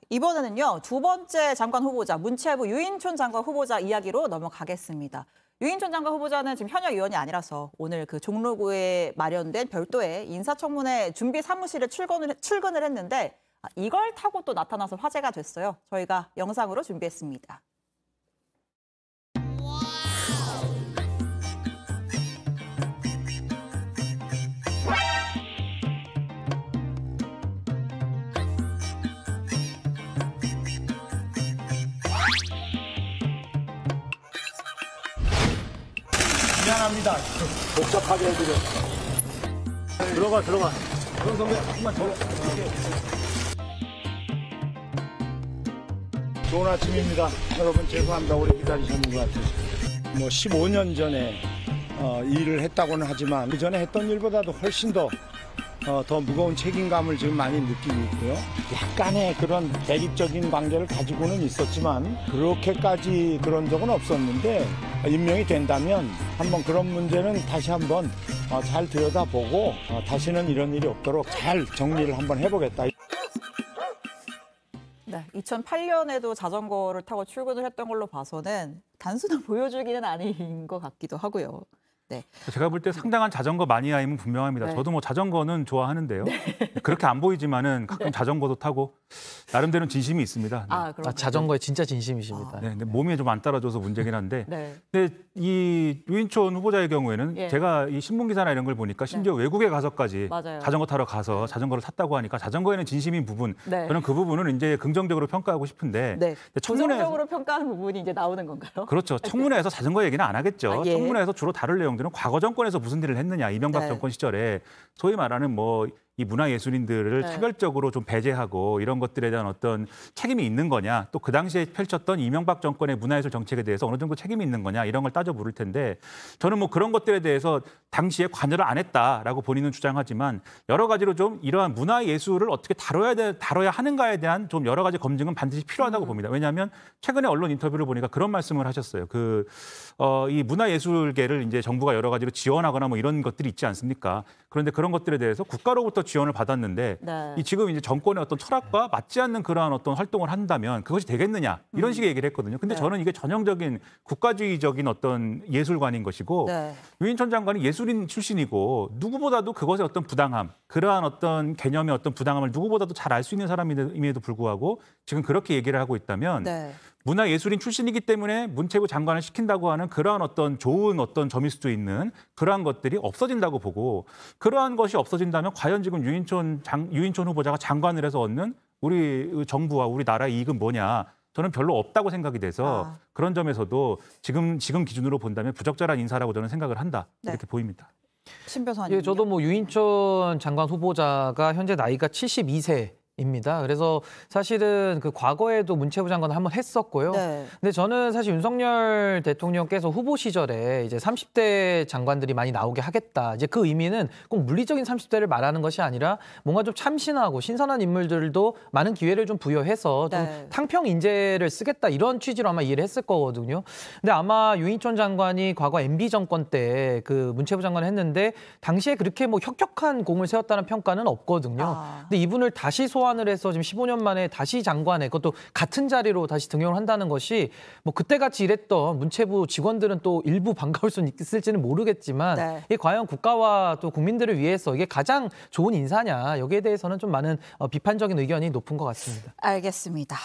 이번에는요, 두 번째 장관 후보자, 문체부 유인촌 장관 후보자 이야기로 넘어가겠습니다. 유인촌 장관 후보자는 지금 현역 의원이 아니라서 오늘 그 종로구에 마련된 별도의 인사청문회 준비 사무실에 출근을 했는데 이걸 타고 또 나타나서 화제가 됐어요. 저희가 영상으로 준비했습니다. 미안합니다. 복잡하게 해드려. 들어가. 그럼 선배, 한번 더. 좋은 아침입니다. 여러분 죄송합니다. 오래 기다리셨는 것 같아요. 뭐 15년 전에 일을 했다고는 하지만 그 전에 했던 일보다도 훨씬 더 무거운 책임감을 지금 많이 느끼고 있고요. 약간의 그런 대립적인 관계를 가지고는 있었지만 그렇게까지 그런 적은 없었는데 임명이 된다면 한번 그런 문제는 다시 한번 잘 들여다보고 다시는 이런 일이 없도록 잘 정리를 한번 해보겠다. 네, 2008년에도 자전거를 타고 출근을 했던 걸로 봐서는 단순한 보여주기는 아닌 것 같기도 하고요. 네. 제가 볼 때 상당한 자전거 마니아임은 분명합니다. 네. 저도 뭐 자전거는 좋아하는데요. 네. 그렇게 안 보이지만은 가끔 자전거도 타고 나름대로 진심이 있습니다. 네. 자전거에 진짜 진심이십니다. 네, 근데 몸이 좀 안 따라줘서 문제긴 한데. 네. 근데 이 유인촌 후보자의 경우에는 제가 이 신문 기사나 이런 걸 보니까 심지어 외국에 가서까지 자전거 타러 가서 자전거를 탔다고 하니까 자전거에는 진심인 부분. 저는 그 부분은 이제 긍정적으로 평가하고 싶은데. 긍정적으로 평가하는 부분이 이제 나오는 건가요? 그렇죠. 청문회에서 자전거 얘기는 안 하겠죠. 청문회에서 주로 다룰 내용들은 과거 정권에서 무슨 일을 했느냐. 이명박 정권 시절에 소위 말하는 뭐 이 문화예술인들을 차별적으로 좀 배제하고 이런 것들에 대한 어떤 책임이 있는 거냐. 또 그 당시에 펼쳤던 이명박 정권의 문화예술 정책에 대해서 어느 정도 책임이 있는 거냐. 이런 걸 따져 물을 텐데 저는 뭐 그런 것들에 대해서 당시에 관여를 안 했다라고 본인은 주장하지만 여러 가지로 좀 이러한 문화예술을 어떻게 다뤄야 하는가에 대한 좀 여러 가지 검증은 반드시 필요하다고 봅니다. 왜냐하면 최근에 언론 인터뷰를 보니까 그런 말씀을 하셨어요. 이 문화예술계를 이제 정부가 여러 가지로 지원하거나 뭐 이런 것들이 있지 않습니까? 그런데 그런 것들에 대해서 국가로부터 지원을 받았는데 지금 이제 정권의 어떤 철학과 맞지 않는 그러한 어떤 활동을 한다면 그것이 되겠느냐 이런 식의 얘기를 했거든요. 근데 저는 이게 전형적인 국가주의적인 어떤 예술관인 것이고 유인촌 장관이 예술인 출신이고 누구보다도 그것의 어떤 부당함, 그러한 어떤 개념의 어떤 부당함을 누구보다도 잘 알 수 있는 사람임에도 불구하고 지금 그렇게 얘기를 하고 있다면 문화예술인 출신이기 때문에 문체부 장관을 시킨다고 하는 그러한 어떤 좋은 어떤 점일 수도 있는 그러한 것들이 없어진다고 보고 그러한 것이 없어진다면 과연 지금 유인촌 후보자가 장관을 해서 얻는 우리 정부와 우리 나라의 이익은 뭐냐. 저는 별로 없다고 생각이 돼서 그런 점에서도 지금 기준으로 본다면 부적절한 인사라고 저는 생각을 한다. 이렇게 보입니다. 신 변호사님. 저도 뭐 유인촌 장관 후보자가 현재 나이가 72세. 입니다. 그래서 사실은 그 과거에도 문체부 장관을 한번 했었고요. 근데 저는 사실 윤석열 대통령께서 후보 시절에 이제 30대 장관들이 많이 나오게 하겠다. 이제 그 의미는 꼭 물리적인 30대를 말하는 것이 아니라 뭔가 좀 참신하고 신선한 인물들도 많은 기회를 좀 부여해서 좀 탕평 인재를 쓰겠다 이런 취지로 아마 이해를 했을 거거든요. 근데 아마 유인촌 장관이 과거 MB 정권 때 그 문체부 장관을 했는데 당시에 그렇게 뭐 혁혁한 공을 세웠다는 평가는 없거든요. 근데 이분을 다시 소환을 해서 지금 15년 만에 다시 장관에 그것도 같은 자리로 다시 등용을 한다는 것이 뭐 그때같이 일했던 문체부 직원들은 또 일부 반가울 수는 있을지는 모르겠지만 이게 과연 국가와 또 국민들을 위해서 이게 가장 좋은 인사냐 여기에 대해서는 좀 많은 비판적인 의견이 높은 것 같습니다. 알겠습니다.